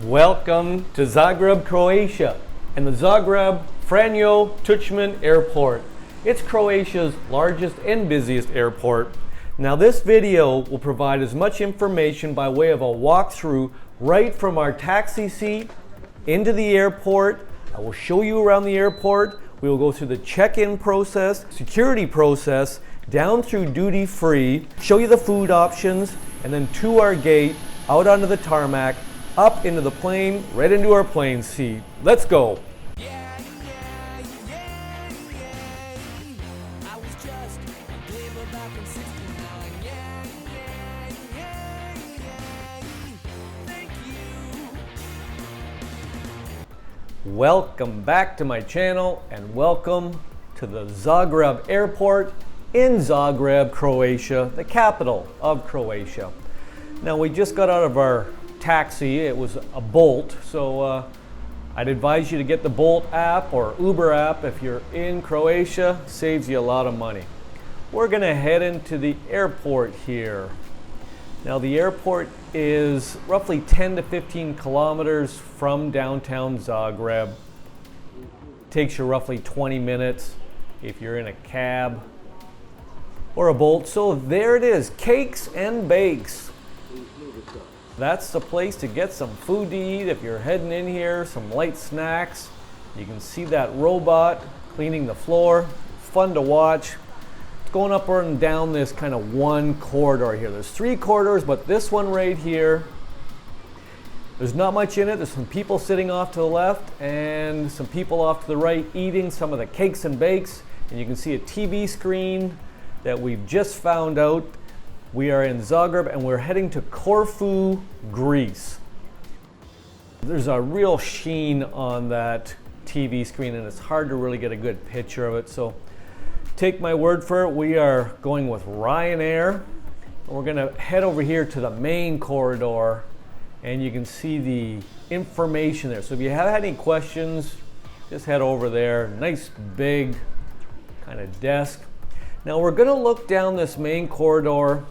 Welcome to Zagreb, Croatia, and the Zagreb Franjo Tuđman Airport. It's Croatia's largest and busiest airport. Now this video will provide as much information by way of a walkthrough right from our taxi seat into the airport. I will show you around the airport. We will go through the check-in process, security process, down through duty free, show you the food options, and then to our gate, out onto the tarmac, up into the plane, right into our plane seat. Let's go. Welcome back to my channel and welcome to the Zagreb Airport in Zagreb, Croatia, the capital of Croatia. Now we just got out of our taxi. It was a Bolt, so I'd advise you to get the Bolt app or Uber app if you're in Croatia. Saves you a lot of money. We're gonna head into the airport here. Now the airport is roughly 10 to 15 kilometers from downtown Zagreb. Takes you roughly 20 minutes if you're in a cab or a Bolt. So there it is, cakes and bakes. That's the place to get some food to eat if you're heading in here, some light snacks. You can see that robot cleaning the floor. Fun to watch. It's going up and down this kind of one corridor here. There's 3 corridors, but this one right here, there's not much in it. There's some people sitting off to the left and some people off to the right eating some of the cakes and bakes. And you can see a TV screen that we've just found out. We are in Zagreb and we're heading to Corfu, Greece. There's a real sheen on that TV screen and it's hard to really get a good picture of it. So take my word for it, we are going with Ryanair. And we're gonna head over here to the main corridor and you can see the information there. So if you have any questions, just head over there. Nice big kind of desk. Now we're gonna look down this main corridor.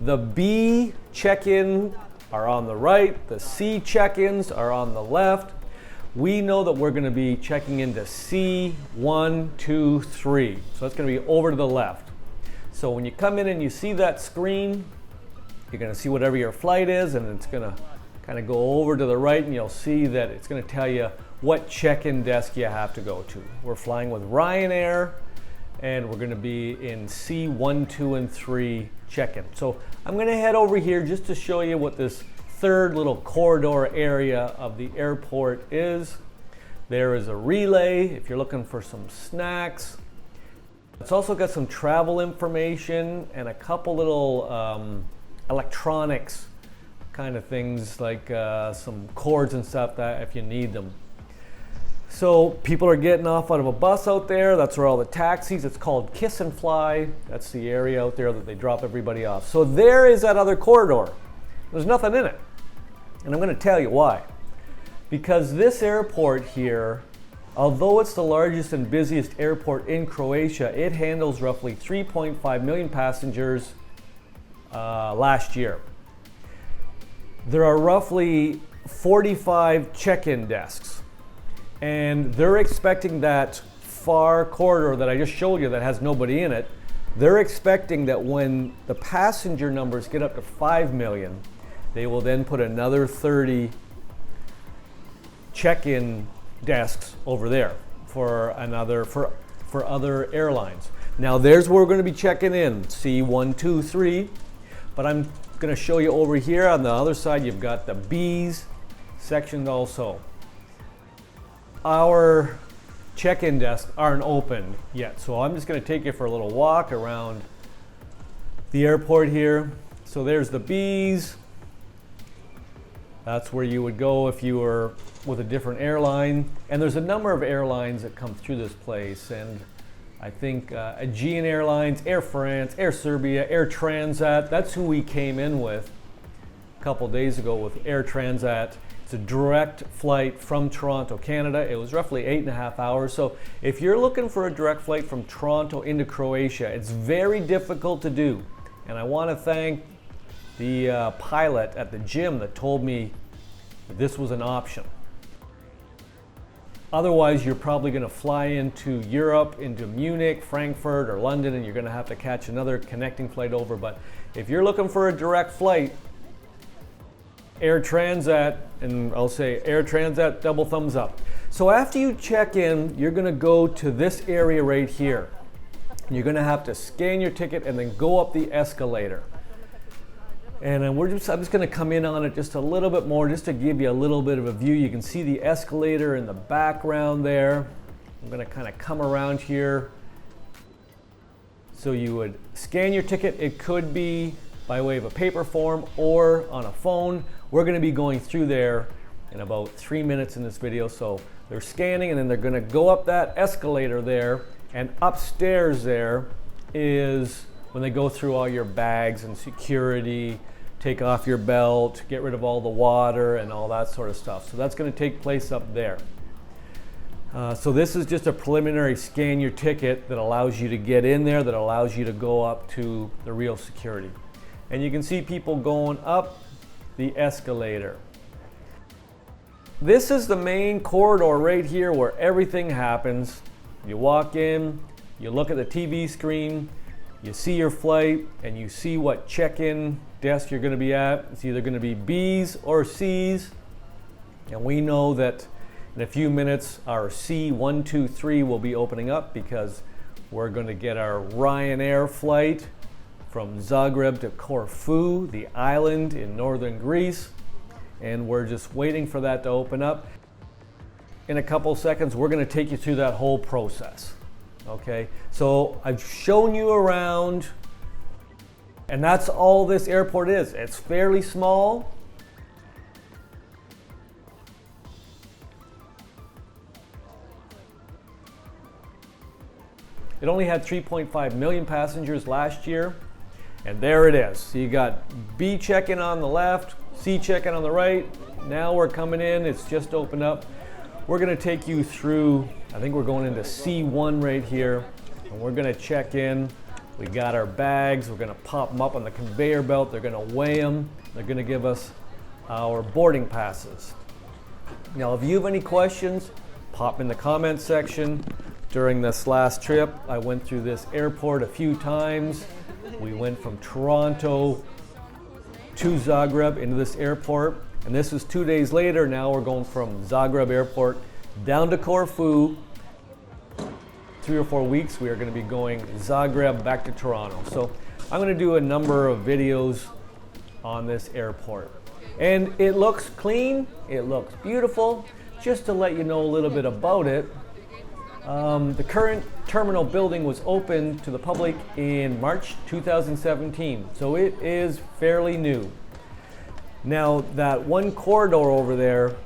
The B check-in are on the right, the C check-ins are on the left. We know that we're gonna be checking into C1, 2, 3. So that's gonna be over to the left. So when you come in and you see that screen, you're gonna see whatever your flight is and it's gonna kind of go over to the right and you'll see that it's gonna tell you what check-in desk you have to go to. We're flying with Ryanair and we're gonna be in C1, 2, and 3 check-in. So I'm gonna head over here just to show you what this third little corridor area of the airport is. There is a relay if you're looking for some snacks. It's also got some travel information and a couple little electronics kind of things like some cords and stuff that if you need them. So people are getting off out of a bus out there. That's where all the taxis, it's called Kiss and Fly. That's the area out there that they drop everybody off. So there is that other corridor. There's nothing in it. And I'm gonna tell you why. Because this airport here, although it's the largest and busiest airport in Croatia, it handles roughly 3.5 million passengers last year. There are roughly 45 check-in desks. And they're expecting that far corridor that I just showed you that has nobody in it, they're expecting that when the passenger numbers get up to 5 million, they will then put another 30 check-in desks over there for other airlines. Now there's where we're going to be checking in, C1, 2, 3, but I'm going to show you over here on the other side, you've got the B's section also. Our check-in desks aren't open yet, so I'm just going to take you for a little walk around the airport here. So there's the B's. That's where you would go if you were with a different airline. And there's a number of airlines that come through this place, and I think Aegean Airlines, Air France, Air Serbia, Air Transat, that's who we came in with a couple days ago with Air Transat. It's a direct flight from Toronto, Canada. It was roughly 8.5 hours. So if you're looking for a direct flight from Toronto into Croatia, it's very difficult to do. And I want to thank the pilot at the gym that told me this was an option. Otherwise, you're probably going to fly into Europe, into Munich, Frankfurt, or London, and you're going to have to catch another connecting flight over. But if you're looking for a direct flight, Air Transat, and I'll say Air Transat, double thumbs up. So after you check in, you're going to go to this area right here. You're going to have to scan your ticket and then go up the escalator. And I'm just going to come in on it just a little bit more, just to give you a little bit of a view. You can see the escalator in the background there. I'm going to kind of come around here. So you would scan your ticket. It could be by way of a paper form or on a phone. We're going to be going through there in about 3 minutes in this video. So they're scanning, and then they're going to go up that escalator there, and upstairs there is when they go through all your bags and security, take off your belt, get rid of all the water and all that sort of stuff. So that's going to take place up there. So this is just a preliminary scan your ticket that allows you to get in there, that allows you to go up to the real security. And you can see people going up the escalator. This is the main corridor right here where everything happens. You walk in, you look at the TV screen, you see your flight, and you see what check-in desk you're going to be at. It's either going to be B's or C's. And we know that in a few minutes our C123 will be opening up, because we're going to get our Ryanair flight from Zagreb to Corfu, the island in northern Greece. And we're just waiting for that to open up. In a couple seconds, we're going to take you through that whole process. Okay, so I've shown you around, and that's all this airport is. It's fairly small. It only had 3.5 million passengers last year, and there it is. So you got B check-in on the left, C check-in on the right. Now we're coming in, it's just opened up. We're going to take you through, I think we're going into C1 right here, and we're going to check in. We got our bags, we're going to pop them up on the conveyor belt, they're going to weigh them, they're going to give us our boarding passes. Now, if you have any questions, pop in the comments section. During this last trip, I went through this airport a few times. We went from Toronto to Zagreb into this airport. And this is 2 days later. Now we're going from Zagreb Airport down to Corfu. 3 or 4 weeks, we are going to be going Zagreb back to Toronto. So I'm going to do a number of videos on this airport. And it looks clean, it looks beautiful. Just to let you know a little bit about it, the current terminal building was opened to the public in March 2017. So it is fairly new. Now, that one corridor over there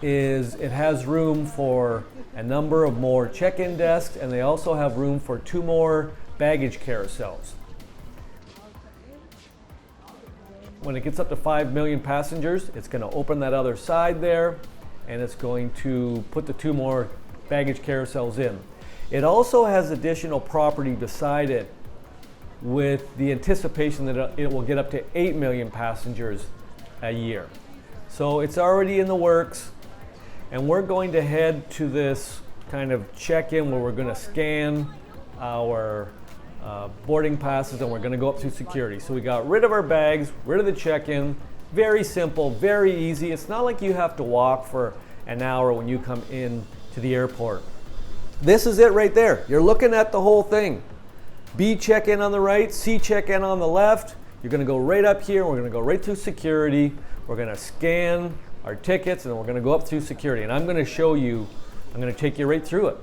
it has room for a number of more check-in desks, and they also have room for 2 more baggage carousels. When it gets up to 5 million passengers, it's going to open that other side there, and it's going to put the 2 more baggage carousels in. It also has additional property beside it, with the anticipation that it will get up to 8 million passengers a year. So it's already in the works, and we're going to head to this kind of check-in where we're going to scan our boarding passes, and we're going to go up through security. So we got rid of our bags, rid of the check-in. Very simple, very easy. It's not like you have to walk for an hour when you come in to the airport. This is it right there. You're looking at the whole thing. B check-in on the right, C check-in on the left. You're going to go right up here. We're going to go right through security. We're going to scan our tickets, and we're going to go up through security. And I'm going to show you, I'm going to take you right through it.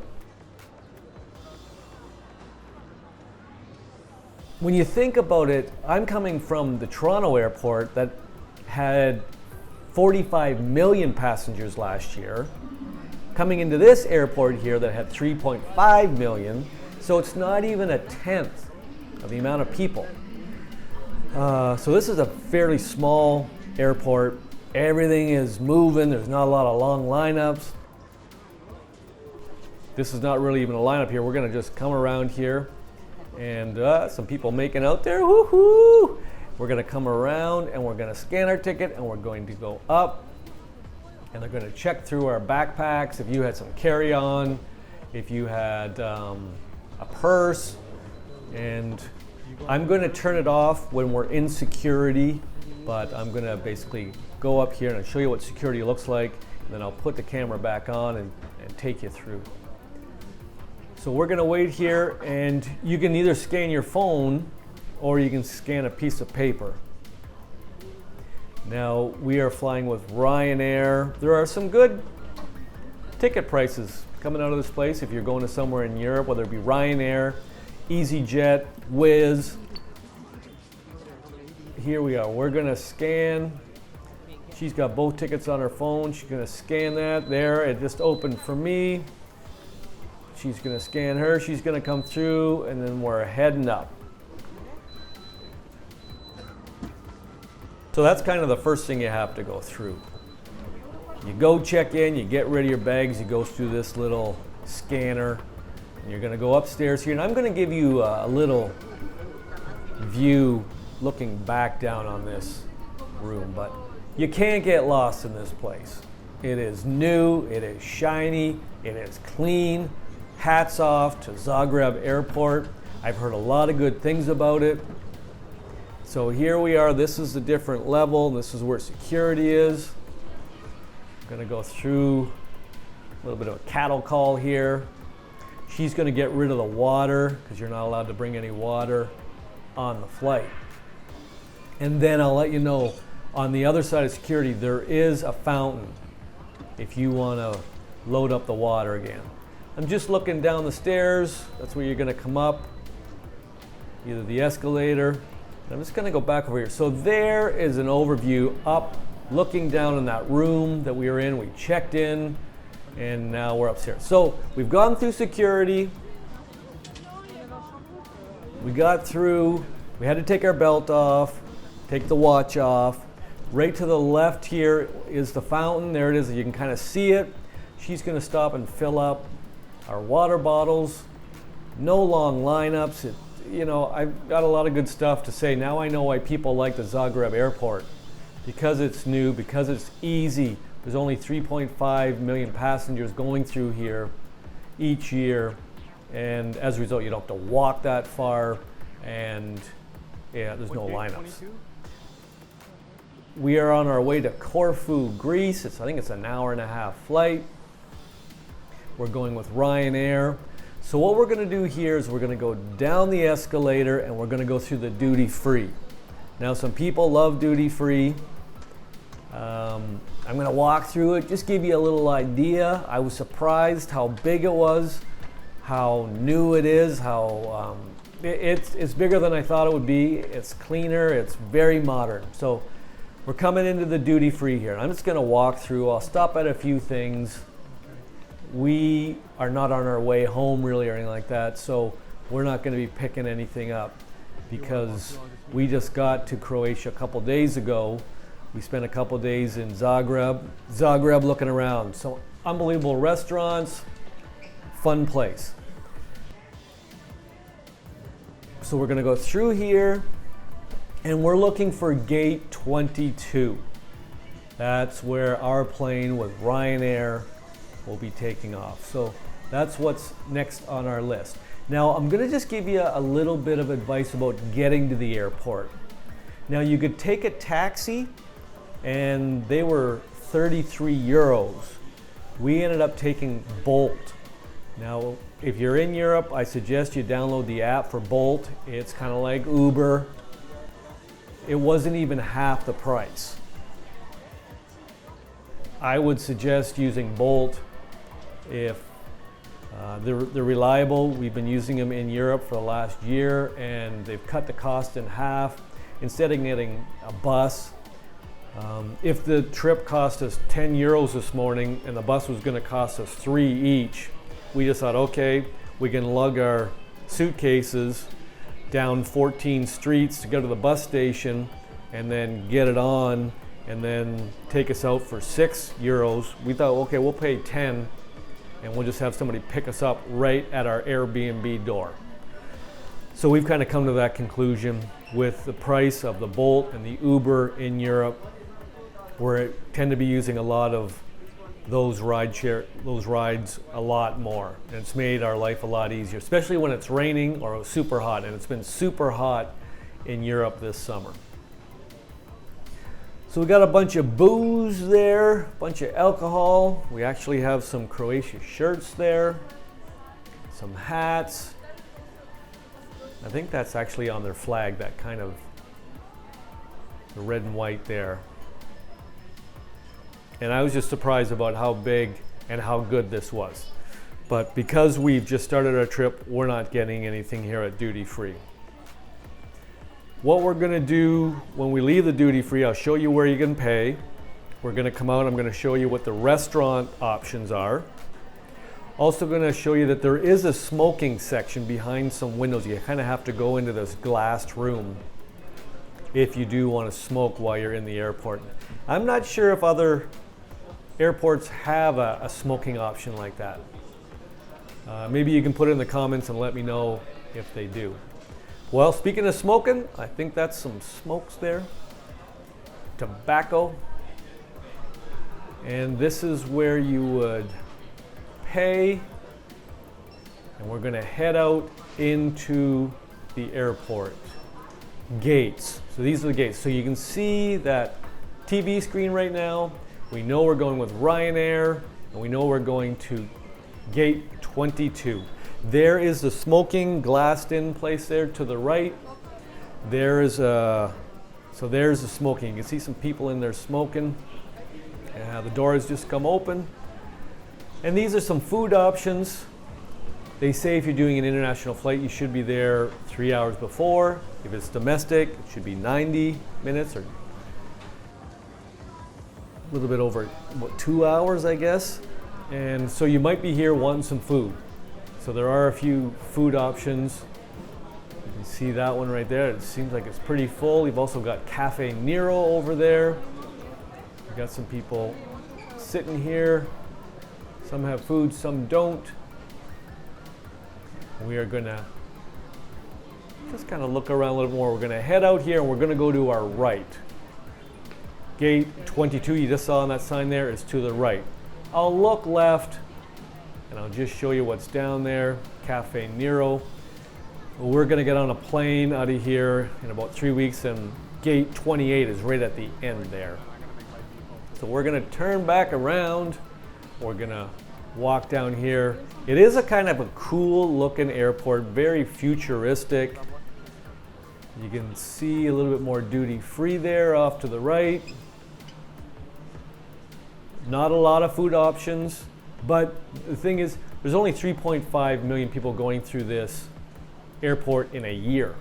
When you think about it, I'm coming from the Toronto airport that had 45 million passengers last year, coming into this airport here that had 3.5 million. So it's not even a tenth of the amount of people. So this is a fairly small airport. Everything is moving. There's not a lot of long lineups. This is not really even a lineup here. We're going to just come around here, and some people making out there. Woohoo! We're going to come around, and we're going to scan our ticket, and we're going to go up And they're going to check through our backpacks, if you had some carry-on, if you had a purse. And I'm going to turn it off when we're in security, but I'm going to basically go up here and I'll show you what security looks like, and then I'll put the camera back on and take you through. So we're going to wait here, and you can either scan your phone or you can scan a piece of paper. Now, we are flying with Ryanair. There are some good ticket prices coming out of this place if you're going to somewhere in Europe, whether it be Ryanair, EasyJet, Wizz. Here we are. We're going to scan. She's got both tickets on her phone. She's going to scan that. There, it just opened for me. She's going to scan her. She's going to come through, and then we're heading up. So that's kind of the first thing you have to go through. You go check in, you get rid of your bags, you go through this little scanner, and you're going to go upstairs here. And I'm going to give you a little view looking back down on this room, but you can't get lost in this place. It is new, it is shiny, it is clean. Hats off to Zagreb Airport. I've heard a lot of good things about it. So here we are, this is a different level, this is where security is. I'm gonna go through a little bit of a cattle call here. She's gonna get rid of the water, because you're not allowed to bring any water on the flight. And then I'll let you know, on the other side of security, there is a fountain if you wanna load up the water again. I'm just looking down the stairs, that's where you're gonna come up, either the escalator. I'm just going to go back over here. So there is an overview up, looking down in that room that we were in. We checked in, and now we're upstairs. So we've gone through security. We got through. We had to take our belt off, take the watch off. Right to the left here is the fountain. There it is. You can kind of see it. She's going to stop and fill up our water bottles. No long lineups. You know, I've got a lot of good stuff to say. Now I know why people like the Zagreb Airport. Because it's new, because it's easy. There's only 3.5 million passengers going through here each year. And as a result, you don't have to walk that far. And yeah, there's no lineups. We are on our way to Corfu, Greece. I think it's an hour-and-a-half flight. We're going with Ryanair. So what we're going to do here is we're going to go down the escalator and we're going to go through the duty free. Now some people love duty free. I'm going to walk through it, just give you a little idea. I was surprised how big it was, how new it is, how it's bigger than I thought it would be. It's cleaner, it's very modern. So we're coming into the duty free here. I'm just going to walk through. I'll stop at a few things. We are not on our way home really or anything like that, so we're not going to be picking anything up because we just got to Croatia a couple days ago. We spent a couple days in Zagreb looking around. So unbelievable restaurants, fun place. So we're going to go through here and we're looking for gate 22. That's where our plane with Ryanair will be taking off. So that's what's next on our list. Now I'm going to just give you a little bit of advice about getting to the airport. Now you could take a taxi and they were 33 euros. We ended up taking Bolt. Now if you're in Europe, I suggest you download the app for Bolt. It's kind of like Uber. It wasn't even half the price. I would suggest using Bolt if they're reliable. We've been using them in Europe for the last year and they've cut the cost in half. Instead of getting a bus, if the trip cost us 10 euros this morning and the bus was going to cost us 3 each, we just thought, okay, we can lug our suitcases down 14 streets to go to the bus station and then get it on and then take us out for 6 euros. We thought, okay, we'll pay 10 and we'll just have somebody pick us up right at our Airbnb door. So we've kind of come to that conclusion with the price of the Bolt and the Uber in Europe. We tend to be using a lot of those rides a lot more. And it's made our life a lot easier, especially when it's raining or super hot. And it's been super hot in Europe this summer. So we got a bunch of booze there, a bunch of alcohol. We actually have some Croatia shirts there, some hats. I think that's actually on their flag, that kind of the red and white there. And I was just surprised about how big and how good this was. But because we've just started our trip, we're not getting anything here at duty free. What we're gonna do when we leave the duty free, I'll show you where you can pay. We're gonna come out, I'm gonna show you what the restaurant options are. Also gonna show you that there is a smoking section behind some windows. You kind of have to go into this glassed room if you do want to smoke while you're in the airport. I'm not sure if other airports have a smoking option like that. Maybe you can put it in the comments and let me know if they do. Well, speaking of smoking, I think that's some smokes there. Tobacco. And this is where you would pay. And we're gonna head out into the airport. Gates. So these are the gates. So you can see that TV screen right now. We know we're going with Ryanair, and we know we're going to gate 22. There is the smoking glassed in place there to the right. There's the smoking. You can see some people in there smoking. The doors just come open. And these are some food options. They say if you're doing an international flight, you should be there 3 hours before. If it's domestic, it should be 90 minutes or a little bit over, 2 hours, I guess. And so you might be here wanting some food. So there are a few food options. You can see that one right there. It seems like it's pretty full. You've also got Cafe Nero over there. You've got some people sitting here. Some have food, some don't. We are gonna just kind of look around a little more. We're gonna head out here and we're gonna go to our right. Gate 22, you just saw on that sign there, is to the right. I'll look left and I'll just show you what's down there. Cafe Nero. We're gonna get on a plane out of here in about 3 weeks, and gate 28 is right at the end there. So we're gonna turn back around. We're gonna walk down here. It is a kind of a cool looking airport, very futuristic. You can see a little bit more duty free there off to the right. Not a lot of food options, but the thing is, there's only 3.5 million people going through this airport in a year.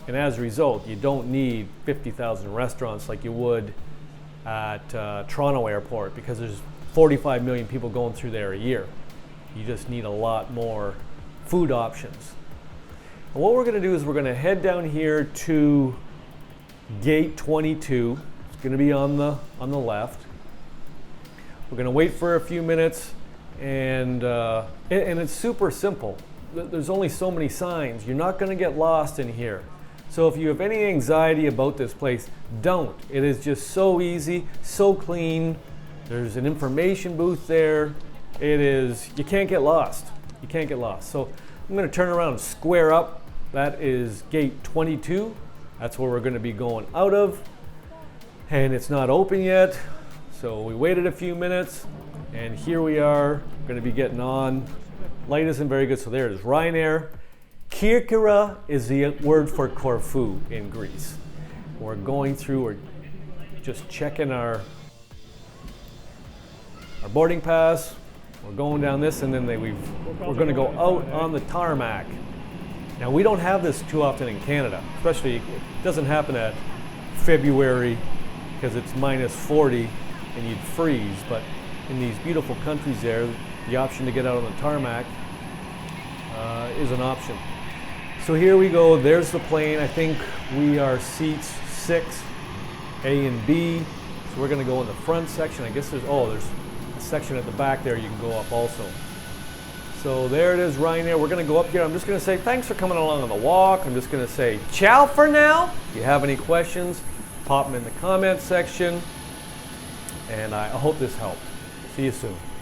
And as a result, you don't need 50,000 restaurants like you would at Toronto Airport, because there's 45 million people going through there a year. You just need a lot more food options. And what we're gonna do is we're gonna head down here to gate 22. It's gonna be on the left. We're gonna wait for a few minutes, and it's super simple. There's only so many signs. You're not gonna get lost in here. So if you have any anxiety about this place, don't. It is just so easy, so clean. There's an information booth there. You can't get lost. You can't get lost. So I'm gonna turn around and square up. That is gate 22. That's where we're gonna be going out of. And it's not open yet. So we waited a few minutes, and here we are, gonna be getting on. Light isn't very good, so there it is, Ryanair. Kirkira is the word for Corfu in Greece. We're going through, we're just checking our boarding pass. We're going down this, and then we're going to go out on the tarmac. Now, we don't have this too often in Canada, especially, it doesn't happen at February because it's minus 40 and you'd freeze, but in these beautiful countries there, the option to get out on the tarmac is an option. So here we go, there's the plane. I think we are seats 6, A and B. So we're gonna go in the front section. I guess there's a section at the back there you can go up also. So there it is, Ryanair. We're gonna go up here. I'm just gonna say thanks for coming along on the walk. I'm just gonna say ciao for now. If you have any questions, pop them in the comment section. And I hope this helped. See you soon.